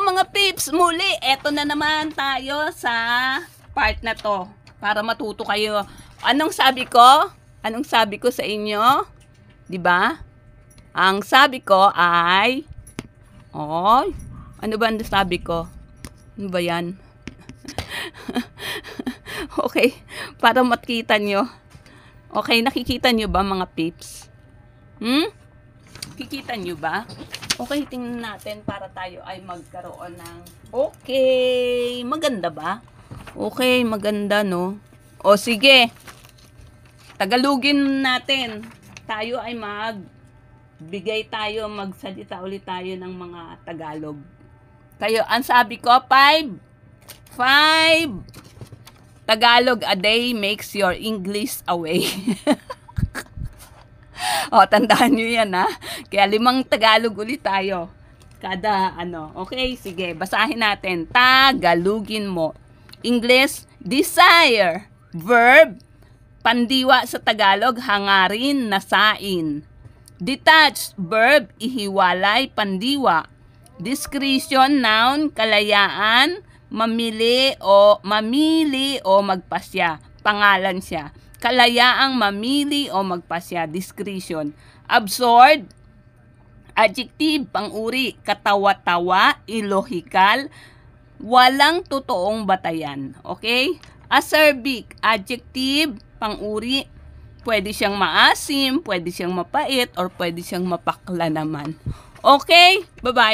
mga peeps, muli, eto na naman tayo sa part na to para matuto kayo. Anong sabi ko? Anong sabi ko sa inyo? 'Di ba? Ang sabi ko ay ano ba ang sabi ko? Ano ba 'yan? Okay, para makita nyo. Okay, nakikita nyo ba mga peeps? Kikita nyo ba? Okay, tingnan natin para tayo ay magkaroon ng... Okay, maganda ba? Okay, maganda, no? O sige, Tagalogin natin. Tayo ay magsalita ulit tayo ng mga Tagalog. Kayo, ang sabi ko, 5 Tagalog a day makes your English away. O, tandaan nyo yan, ha? Kaya 5 Tagalog ulit tayo. Kada ano. Okay, sige. Basahin natin. Tagalogin mo. English, desire. Verb, pandiwa sa Tagalog, hangarin, nasain. Detached, verb, ihiwalay, pandiwa. Discretion, noun, kalayaan, mamili o magpasya. Pangalan siya. Kalayaang mamili o magpasya, discretion. Absurd, adjective, pang-uri, katawa-tawa, illohikal, walang totoong batayan. Okay? Acerbic, adjective, pang-uri, pwede siyang maasim, pwede siyang mapait, or pwede siyang mapakla naman. Okay? Bye-bye.